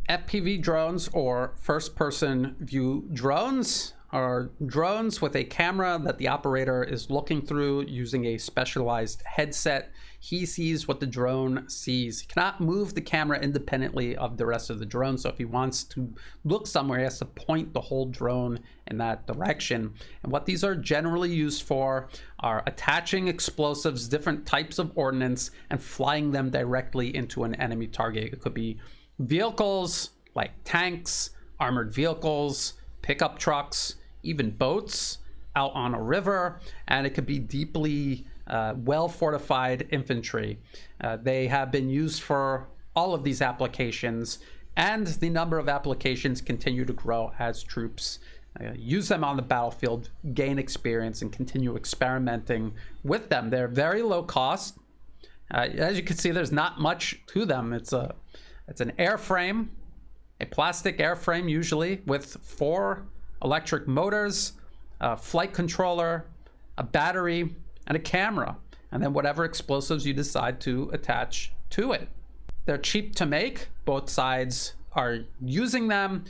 FPV drones, or first-person view drones, are drones with a camera that the operator is looking through using a specialized headset. He sees what the drone sees. He cannot move the camera independently of the rest of the drone, so if he wants to look somewhere, he has to point the whole drone in that direction. And what these are generally used for are attaching explosives, different types of ordnance, and flying them directly into an enemy target. It could be vehicles like tanks, armored vehicles, pickup trucks, even boats out on a river, and it could be deeply well-fortified infantry. They have been used for all of these applications, and the number of applications continue to grow as troops use them on the battlefield, gain experience, and continue experimenting with them. They're very low cost. As you can see, there's not much to them. It's an airframe, a plastic airframe usually, with 4 electric motors, a flight controller, a battery, and a camera, and then whatever explosives you decide to attach to it. They're cheap to make. Both sides are using them,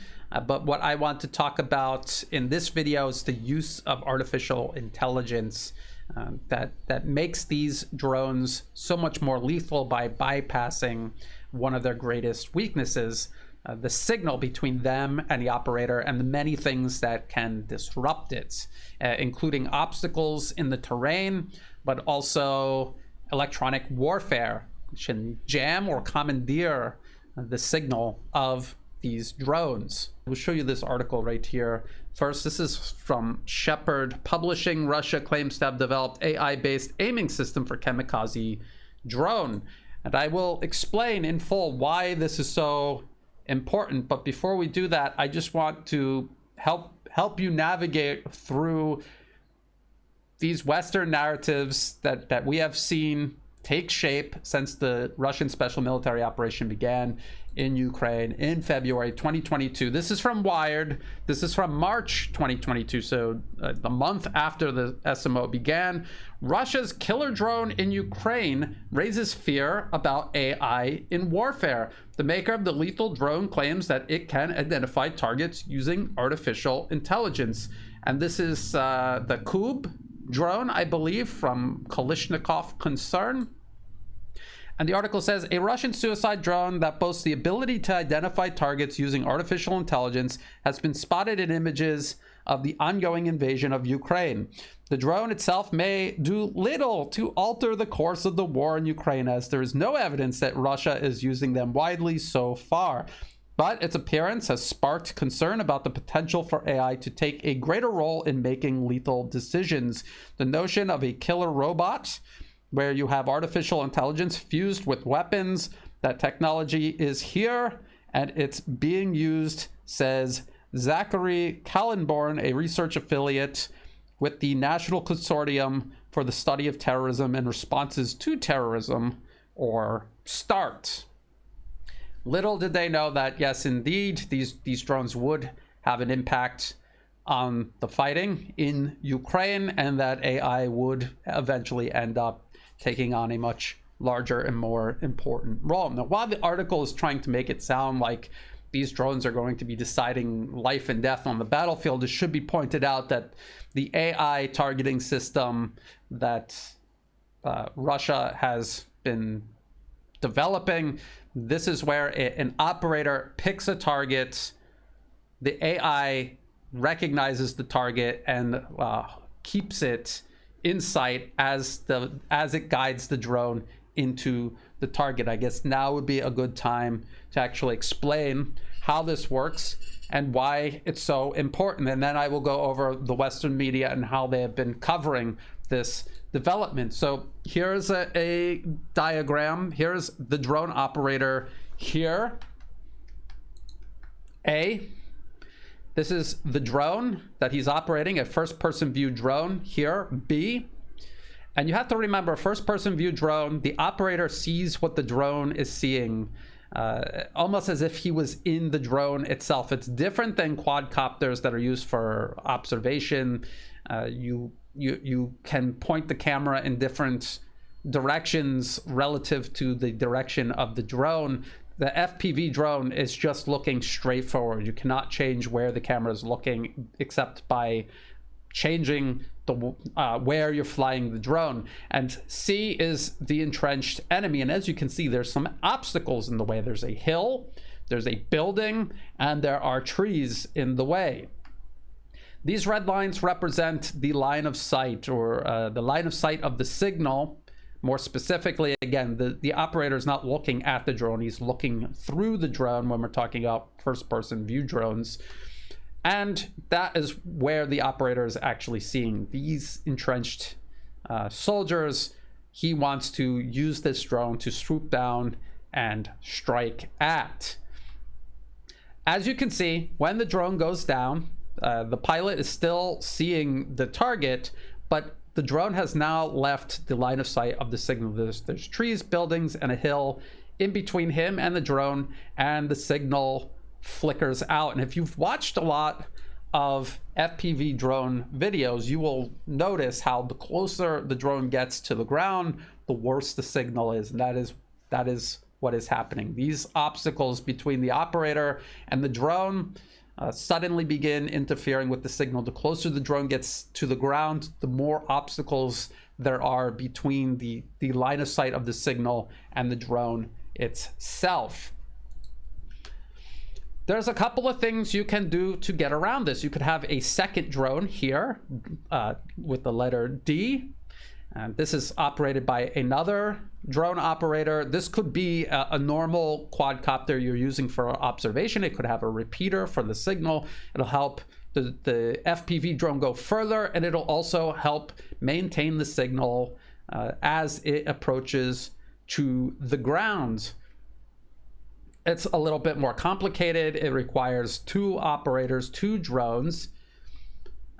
but what I want to talk about in this video is the use of artificial intelligence that makes these drones so much more lethal by bypassing one of their greatest weaknesses, the signal between them and the operator, and the many things that can disrupt it, including obstacles in the terrain, but also electronic warfare, which can jam or commandeer the signal of these drones. We'll show you this article right here. First, this is from Shepherd Publishing. Russia claims to have developed AI-based aiming system for kamikaze drone. And I will explain in full why this is so important. But before we do that, I just want to help you navigate through these Western narratives that we have seen take shape since the Russian special military operation began in Ukraine in February 2022. This is from Wired. This is from March 2022, so the month after the SMO began. Russia's killer drone in Ukraine raises fear about AI in warfare. The maker of the lethal drone claims that it can identify targets using artificial intelligence. And this is the Kub drone, I believe, from Kalishnikov Concern. And the article says, a Russian suicide drone that boasts the ability to identify targets using artificial intelligence has been spotted in images of the ongoing invasion of Ukraine. The drone itself may do little to alter the course of the war in Ukraine, as there is no evidence that Russia is using them widely so far. But its appearance has sparked concern about the potential for AI to take a greater role in making lethal decisions. The notion of a killer robot, where you have artificial intelligence fused with weapons, that technology is here and it's being used, says Zachary Kallenborn, a research affiliate with the National Consortium for the Study of Terrorism and Responses to Terrorism, or START. Little did they know that, yes, indeed, these drones would have an impact on the fighting in Ukraine, and that AI would eventually end up taking on a much larger and more important role. Now, while the article is trying to make it sound like these drones are going to be deciding life and death on the battlefield, it should be pointed out that the AI targeting system that Russia has been developing, this is where an operator picks a target, the AI recognizes the target and keeps it in sight as it guides the drone into the target. I guess now would be a good time to actually explain how this works and why it's so important. And then I will go over the Western media and how they have been covering this development. So here's a diagram. Here's the drone operator here. This is the drone that he's operating, a first-person view drone here, B. And you have to remember, first-person view drone, the operator sees what the drone is seeing, almost as if he was in the drone itself. It's different than quadcopters that are used for observation. You can point the camera in different directions relative to the direction of the drone. the FPV drone is just looking straight forward. You cannot change where the camera is looking except by changing the where you're flying the drone. And C is the entrenched enemy. And as you can see, there's some obstacles in the way. There's a hill, there's a building, and there are trees in the way. These red lines represent the line of sight, or the line of sight of the signal. More specifically, again, the operator is not looking at the drone, he's looking through the drone when we're talking about first-person view drones. And that is where the operator is actually seeing these entrenched soldiers. He wants to use this drone to swoop down and strike at. As you can see, when the drone goes down, the pilot is still seeing the target, but the drone has now left the line of sight of the signal. There's trees, buildings, and a hill in between him and the drone, and the signal flickers out. And if you've watched a lot of FPV drone videos, you will notice how the closer the drone gets to the ground, the worse the signal is. And that is what is happening. These obstacles between the operator and the drone suddenly begin interfering with the signal. The closer the drone gets to the ground, the more obstacles there are between the line of sight of the signal and the drone itself. There's a couple of things you can do to get around this. You could have a second drone here with the letter D. And this is operated by another drone operator. This could be a normal quadcopter you're using for observation. It could have a repeater for the signal. It'll help the FPV drone go further, and it'll also help maintain the signal as it approaches to the ground. It's a little bit more complicated. It requires two operators, two drones.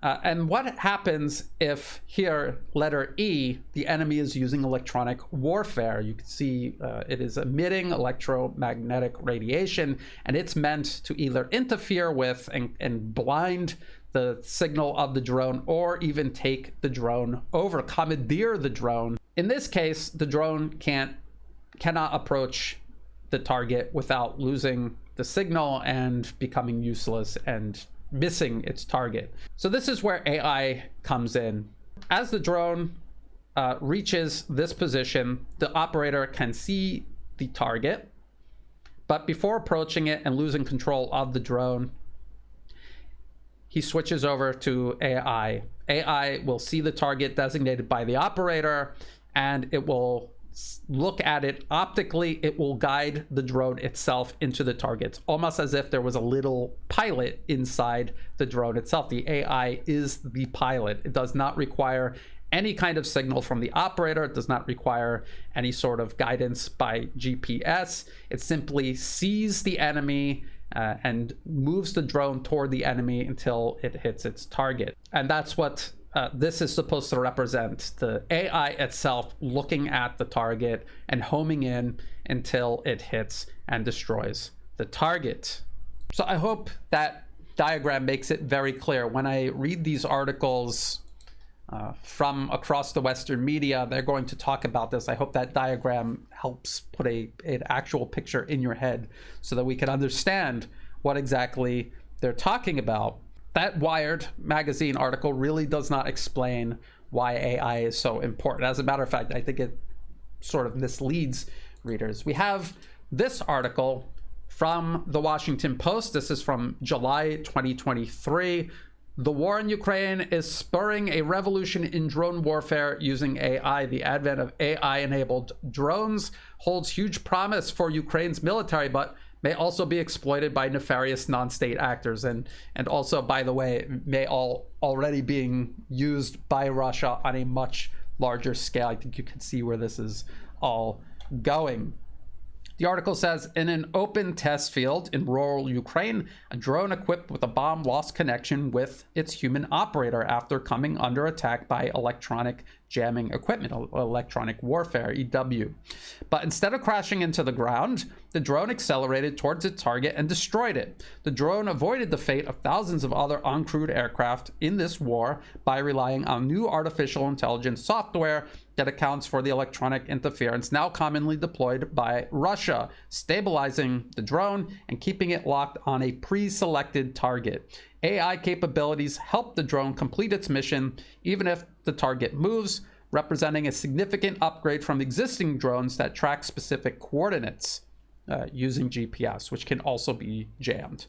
And what happens if here, letter E, the enemy is using electronic warfare? You can see it is emitting electromagnetic radiation, and it's meant to either interfere with and blind the signal of the drone, or even take the drone over, commandeer the drone. In this case, the drone cannot approach the target without losing the signal and becoming useless and missing its target. So this is where AI comes in. As the drone reaches this position, the operator can see the target, but before approaching it and losing control of the drone, he switches over to AI. AI will see the target designated by the operator, and it will look at it optically. It will guide the drone itself into the target, almost as if there was a little pilot inside the drone itself. The AI is the pilot. It does not require any kind of signal from the operator. It does not require any sort of guidance by GPS. It simply sees the enemy and moves the drone toward the enemy until it hits its target. And that's what this is supposed to represent: the AI itself looking at the target and homing in until it hits and destroys the target. So I hope that diagram makes it very clear. When I read these articles from across the Western media, they're going to talk about this. I hope that diagram helps put an actual picture in your head so that we can understand what exactly they're talking about. That Wired magazine article really does not explain why AI is so important. As a matter of fact, I think it sort of misleads readers. We have this article from the Washington Post. This is from July 2023. The war in Ukraine is spurring a revolution in drone warfare using AI. The advent of AI-enabled drones holds huge promise for Ukraine's military, but may also be exploited by nefarious non-state actors, and also, by the way, may already being used by Russia on a much larger scale. I think you can see where this is all going. The article says, in an open test field in rural Ukraine, a drone equipped with a bomb lost connection with its human operator after coming under attack by electronic jamming equipment, electronic warfare, EW. But instead of crashing into the ground, the drone accelerated towards its target and destroyed it. The drone avoided the fate of thousands of other uncrewed aircraft in this war by relying on new artificial intelligence software that accounts for the electronic interference now commonly deployed by Russia, stabilizing the drone and keeping it locked on a pre-selected target. AI capabilities help the drone complete its mission, even if the target moves, representing a significant upgrade from existing drones that track specific coordinates using GPS, which can also be jammed.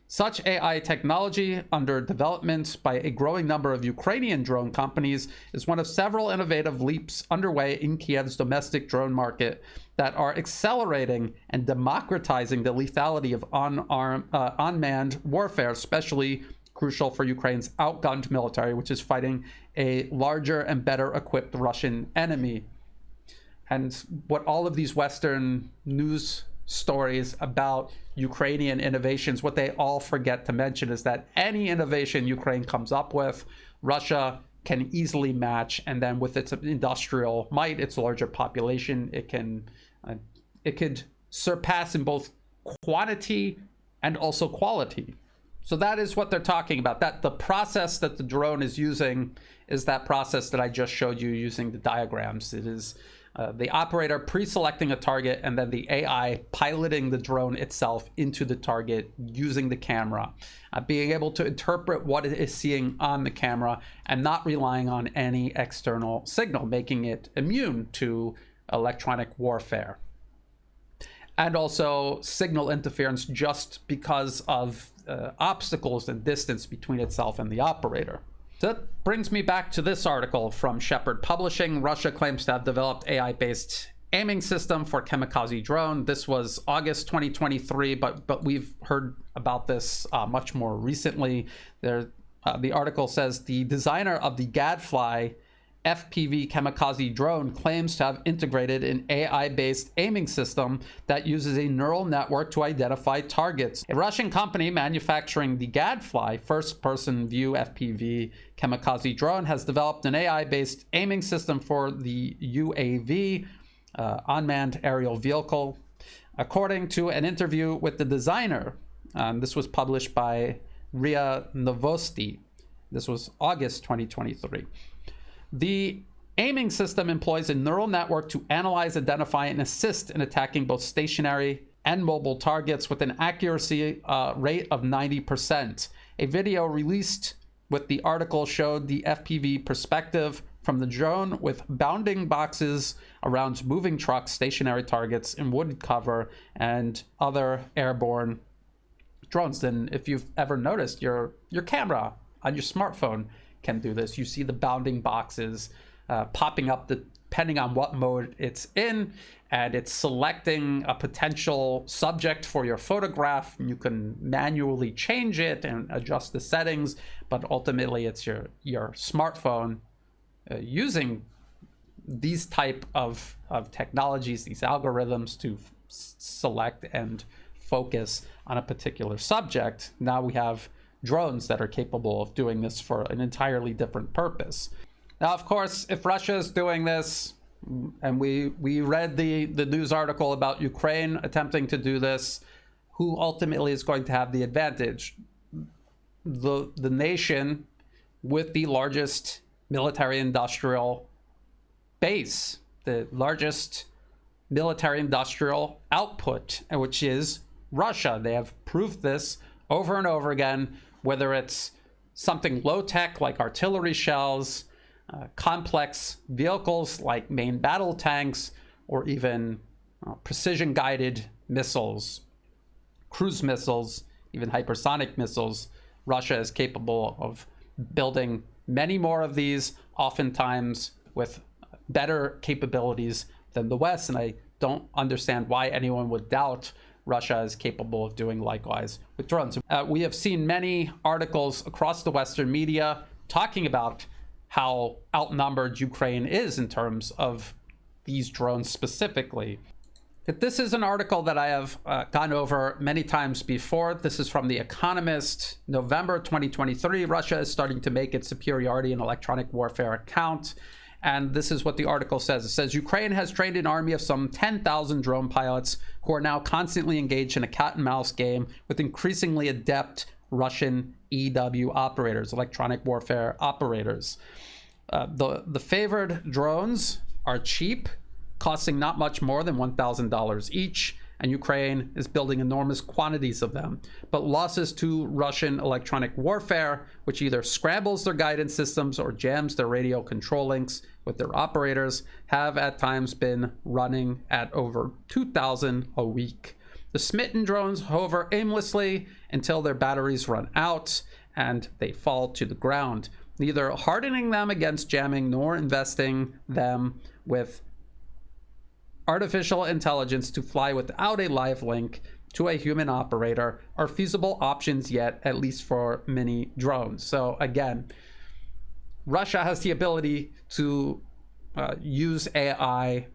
Such AI technology, under development by a growing number of Ukrainian drone companies, is one of several innovative leaps underway in Kiev's domestic drone market that are accelerating and democratizing the lethality of unmanned warfare, especially crucial for Ukraine's outgunned military, which is fighting a larger and better equipped Russian enemy. And what all of these Western news stories about Ukrainian innovations, what they all forget to mention is that any innovation Ukraine comes up with, Russia can easily match, and then with its industrial might, its larger population, it could surpass in both quantity and also quality. So that is what they're talking about. That the process that the drone is using is that process that I just showed you using the diagrams. It is the operator pre-selecting a target and then the AI piloting the drone itself into the target using the camera, being able to interpret what it is seeing on the camera and not relying on any external signal, making it immune to electronic warfare. And also signal interference just because of obstacles and distance between itself and the operator. So that brings me back to this article from Shepherd Publishing. Russia claims to have developed AI-based aiming system for kamikaze drone. This was August 2023, but we've heard about this much more recently. The article says the designer of the Gadfly FPV kamikaze drone claims to have integrated an AI-based aiming system that uses a neural network to identify targets. A Russian company manufacturing the Gadfly first-person view FPV kamikaze drone has developed an AI-based aiming system for the UAV, unmanned aerial vehicle. According to an interview with the designer, this was published by RIA Novosti. This was August 2023. The aiming system employs a neural network to analyze, identify, and assist in attacking both stationary and mobile targets with an accuracy rate of 90%. A video released with the article showed the FPV perspective from the drone with bounding boxes around moving trucks, stationary targets, and wood cover, and other airborne drones. And if you've ever noticed, your camera on your smartphone can do this. You see the bounding boxes popping up depending on what mode it's in, and it's selecting a potential subject for your photograph. You can manually change it and adjust the settings, but ultimately it's your smartphone using these type of technologies, these algorithms to select and focus on a particular subject. Now we have drones that are capable of doing this for an entirely different purpose. Now, of course, if Russia is doing this, and we read the news article about Ukraine attempting to do this, who ultimately is going to have the advantage? The nation with the largest military industrial base, the largest military industrial output, which is Russia. They have proved this over and over again, whether it's something low-tech like artillery shells, complex vehicles like main battle tanks, or even precision-guided missiles, cruise missiles, even hypersonic missiles. Russia is capable of building many more of these, oftentimes with better capabilities than the West, and I don't understand why anyone would doubt Russia is capable of doing likewise with drones. We have seen many articles across the Western media talking about how outnumbered Ukraine is in terms of these drones specifically. This is an article that I have gone over many times before. This is from The Economist, November 2023. Russia is starting to make its superiority in electronic warfare count. And this is what the article says. It says, Ukraine has trained an army of some 10,000 drone pilots who are now constantly engaged in a cat and mouse game with increasingly adept Russian EW operators, electronic warfare operators. The favored drones are cheap, costing not much more than $1,000 each, and Ukraine is building enormous quantities of them. But losses to Russian electronic warfare, which either scrambles their guidance systems or jams their radio control links with their operators, have at times been running at over 2,000 a week. The smitten drones hover aimlessly until their batteries run out and they fall to the ground, neither hardening them against jamming nor investing them with artificial intelligence to fly without a live link to a human operator are feasible options yet, at least for mini drones. So again, Russia has the ability to use AI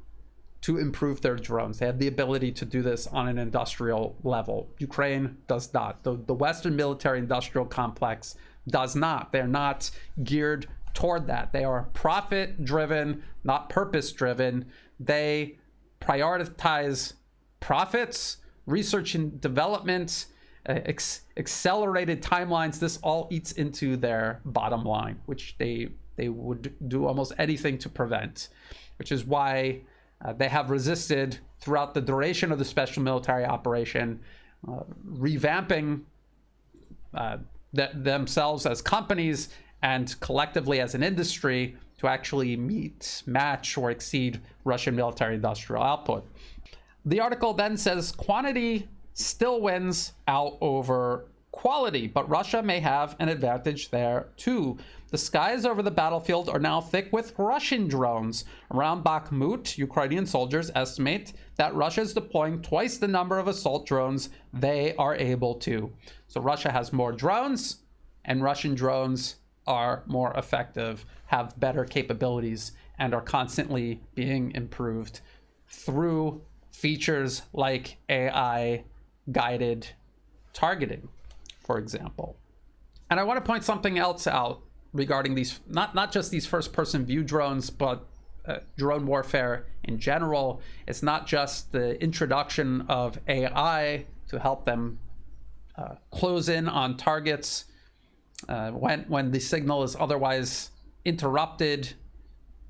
to improve their drones. They have the ability to do this on an industrial level. Ukraine does not. The Western military industrial complex does not. They're not geared toward that. They are profit driven, not purpose driven. They prioritize profits, research and development, accelerated timelines. This all eats into their bottom line, which they would do almost anything to prevent, which is why they have resisted throughout the duration of the special military operation, revamping themselves as companies and collectively as an industry to actually meet, match, or exceed Russian military industrial output. The article then says quantity still wins out over quality, but Russia may have an advantage there too. The skies over the battlefield are now thick with Russian drones. Around Bakhmut, Ukrainian soldiers estimate that Russia is deploying twice the number of assault drones they are able to. So Russia has more drones, and Russian drones are more effective, have better capabilities, and are constantly being improved through features like AI-guided targeting, for example. And I want to point something else out regarding these, not just these first-person view drones, but drone warfare in general. It's not just the introduction of AI to help them close in on targets when the signal is otherwise interrupted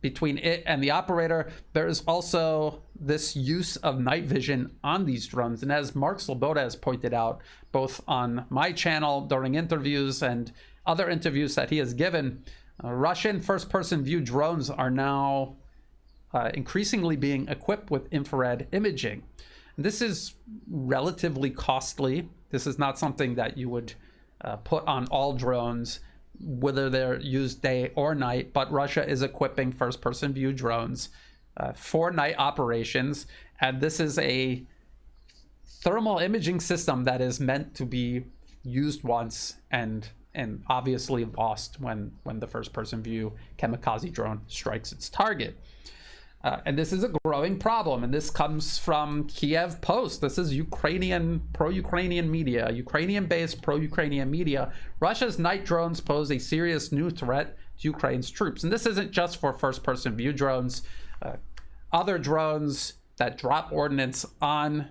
between it and the operator. There is also this use of night vision on these drones. And as Mark Sloboda has pointed out, both on my channel during interviews and other interviews that he has given, Russian first-person view drones are now increasingly being equipped with infrared imaging. And this is relatively costly. This is not something that you would put on all drones, whether they're used day or night, but Russia is equipping first-person view drones for night operations. And this is a thermal imaging system that is meant to be used once and obviously lost when the first-person view kamikaze drone strikes its target. And this is a growing problem, and this comes from Kiev Post. This is Ukrainian, pro-Ukrainian media, Ukrainian-based pro-Ukrainian media. Russia's night drones pose a serious new threat to Ukraine's troops. And this isn't just for first-person view drones. Other drones that drop ordnance on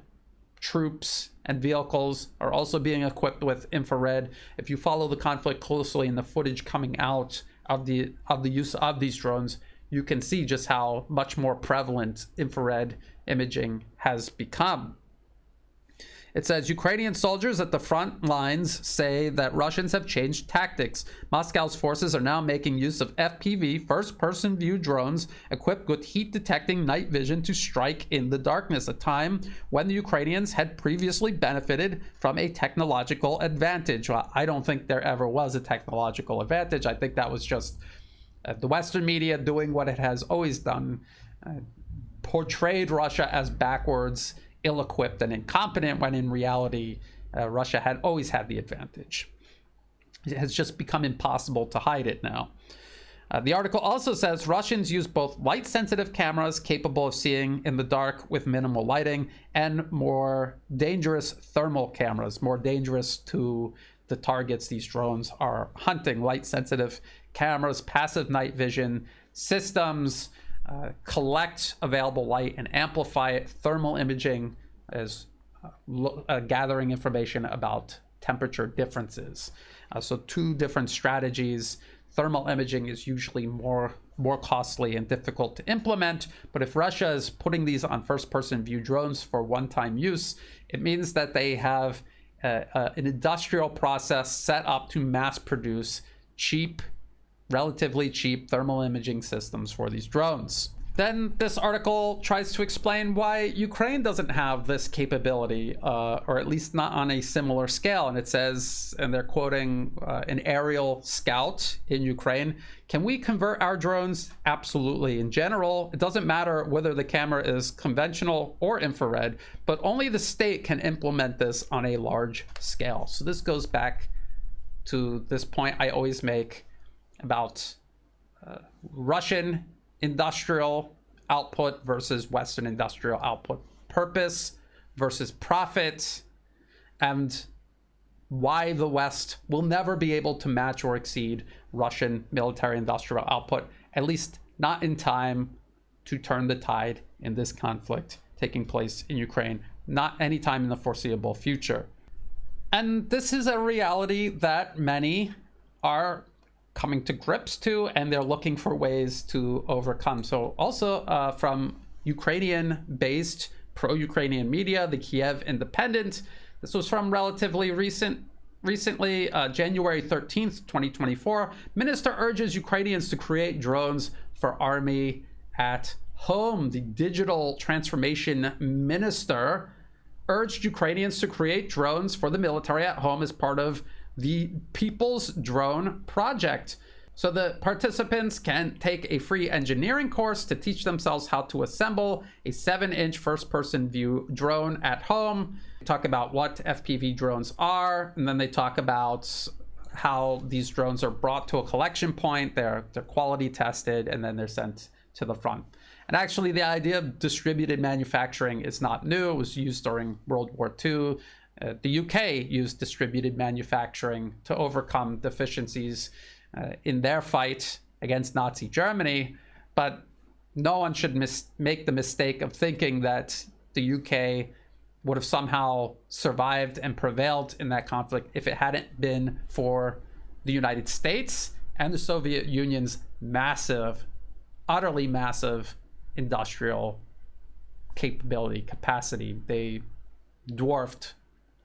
troops and vehicles are also being equipped with infrared. If you follow the conflict closely and the footage coming out of the use of these drones, you can see just how much more prevalent infrared imaging has become. It says Ukrainian soldiers at the front lines say that Russians have changed tactics. Moscow's forces are now making use of FPV, first-person view drones, equipped with heat-detecting night vision to strike in the darkness, a time when the Ukrainians had previously benefited from a technological advantage. Well, I don't think there ever was a technological advantage. I think that was just the Western media doing what it has always done, portrayed Russia as backwards, ill-equipped, and incompetent, when in reality, Russia had always had the advantage. It has just become impossible to hide it now. The article also says Russians use both light-sensitive cameras capable of seeing in the dark with minimal lighting and more dangerous thermal cameras, more dangerous to the targets these drones are hunting. Light-sensitive cameras, passive night vision, systems, collect available light and amplify it. Thermal imaging is gathering information about temperature differences. So two different strategies. Thermal imaging is usually more costly and difficult to implement, but if Russia is putting these on first-person view drones for one-time use, it means that they have an industrial process set up to mass produce cheap, relatively cheap thermal imaging systems for these drones. Then this article tries to explain why Ukraine doesn't have this capability, or at least not on a similar scale. And it says, and they're quoting an aerial scout in Ukraine, "Can we convert our drones? Absolutely. In general, it doesn't matter whether the camera is conventional or infrared, but only the state can implement this on a large scale." So this goes back to this point I always make about Russian industrial output versus Western industrial output, purpose versus profit, and why the West will never be able to match or exceed Russian military industrial output, at least not in time to turn the tide in this conflict taking place in Ukraine, not anytime in the foreseeable future. And this is a reality that many are coming to grips to, and they're looking for ways to overcome. So also from Ukrainian-based pro-Ukrainian media, the Kiev Independent, this was from relatively recently, January 13th, 2024, minister urges Ukrainians to create drones for army at home. The digital transformation minister urged Ukrainians to create drones for the military at home as part of the People's Drone Project. So the participants can take a free engineering course to teach themselves how to assemble a 7-inch first-person view drone at home. They talk about what FPV drones are, and then they talk about how these drones are brought to a collection point, they're quality tested, and then they're sent to the front. And actually, the idea of distributed manufacturing is not new. It was used during World War II. The UK used distributed manufacturing to overcome deficiencies in their fight against Nazi Germany, but no one should make the mistake of thinking that the UK would have somehow survived and prevailed in that conflict if it hadn't been for the United States and the Soviet Union's massive, utterly massive industrial capacity. They dwarfed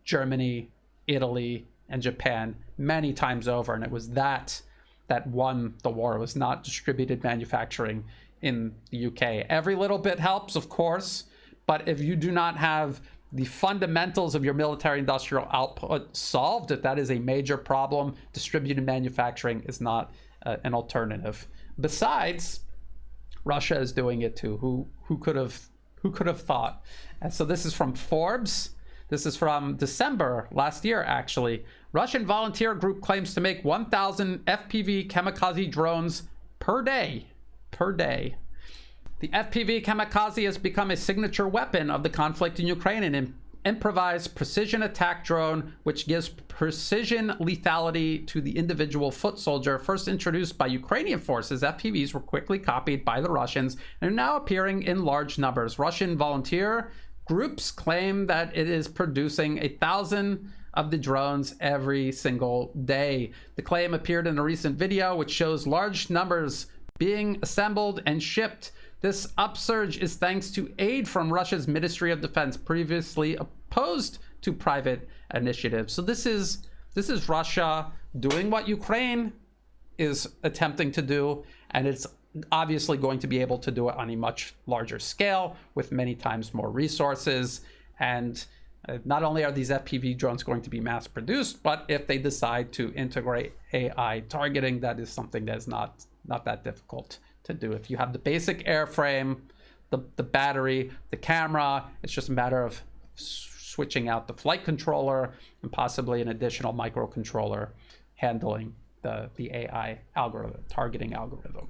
Germany, Italy, and Japan many times over, and it was that won the war. It was not distributed manufacturing in the UK. Every little bit helps, of course, but if you do not have the fundamentals of your military industrial output solved, if that is a major problem, distributed manufacturing is not an alternative. Besides, Russia is doing it too. Who could have thought? And so this is from Forbes. This is from December last year, actually. Russian volunteer group claims to make 1,000 FPV kamikaze drones per day. The FPV kamikaze has become a signature weapon of the conflict in Ukraine, an improvised precision attack drone which gives precision lethality to the individual foot soldier. First introduced by Ukrainian forces, FPVs were quickly copied by the Russians and are now appearing in large numbers. Russian volunteer groups claim that it is producing 1,000 of the drones every single day. The claim appeared in a recent video which shows large numbers being assembled and shipped. This upsurge is thanks to aid from Russia's Ministry of Defense, previously opposed to private initiatives. So this is Russia doing what Ukraine is attempting to do, and it's obviously going to be able to do it on a much larger scale with many times more resources. And not only are these FPV drones going to be mass produced, but if they decide to integrate AI targeting, that is something that's not that difficult to do. If you have the basic airframe, the battery, the camera, it's just a matter of switching out the flight controller and possibly an additional microcontroller handling the AI algorithm, targeting algorithm.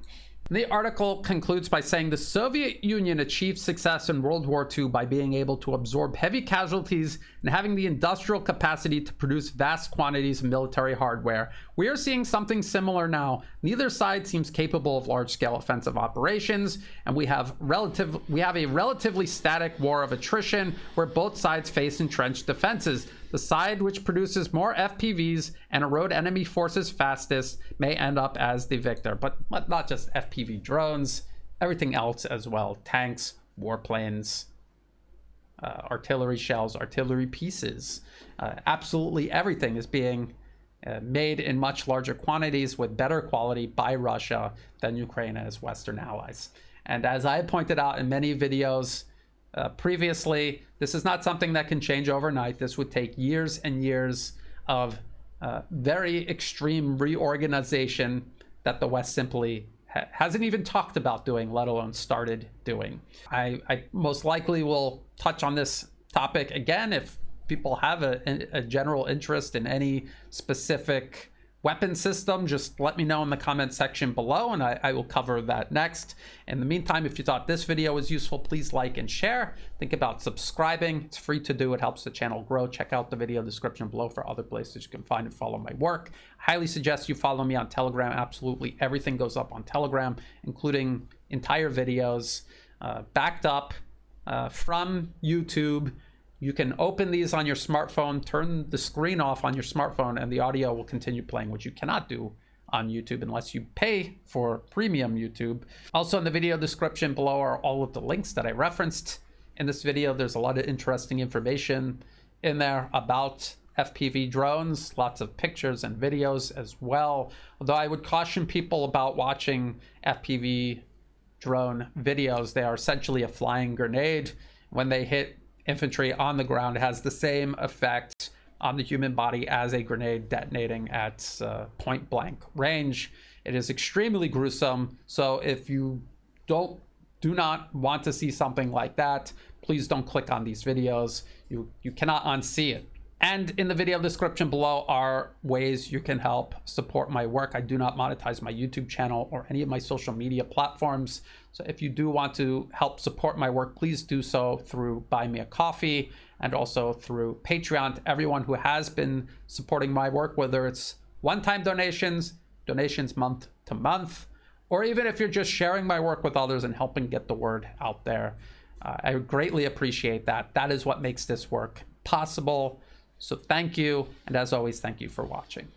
The article concludes by saying the Soviet Union achieved success in World War II by being able to absorb heavy casualties and having the industrial capacity to produce vast quantities of military hardware. We are seeing something similar now. Neither side seems capable of large-scale offensive operations, and we have a relatively static war of attrition where both sides face entrenched defenses. The side which produces more FPVs and erode enemy forces fastest may end up as the victor. But not just FPV drones, everything else as well. Tanks, warplanes, artillery shells, artillery pieces. Absolutely everything is being made in much larger quantities with better quality by Russia than Ukraine and its Western allies. And as I pointed out in many videos previously, this is not something that can change overnight. This would take years and years of very extreme reorganization that the West simply hasn't even talked about doing, let alone started doing. I most likely will touch on this topic again if people have a general interest in any specific weapon system. Just let me know in the comment section below and I will cover that next. In the meantime, if you thought this video was useful, please like and share. Think about subscribing. It's free to do. It helps the channel grow. Check out the video description below for other places you can find and follow my work. I highly suggest you follow me on Telegram. Absolutely everything goes up on Telegram, including entire videos backed up from YouTube. You can open these on your smartphone, turn the screen off on your smartphone, and the audio will continue playing, which you cannot do on YouTube unless you pay for premium YouTube. Also in the video description below are all of the links that I referenced in this video. There's a lot of interesting information in there about FPV drones, lots of pictures and videos as well. Although I would caution people about watching FPV drone videos. They are essentially a flying grenade. When they hit infantry on the ground, it has the same effect on the human body as a grenade detonating at point blank range. It is extremely gruesome. So if you do not want to see something like that, please don't click on these videos. You cannot unsee it. And in the video description below are ways you can help support my work. I do not monetize my YouTube channel or any of my social media platforms. So if you do want to help support my work, please do so through Buy Me a Coffee and also through Patreon. To everyone who has been supporting my work, whether it's one-time donations, donations month to month, or even if you're just sharing my work with others and helping get the word out there, I greatly appreciate that. That is what makes this work possible. So thank you, and as always, thank you for watching.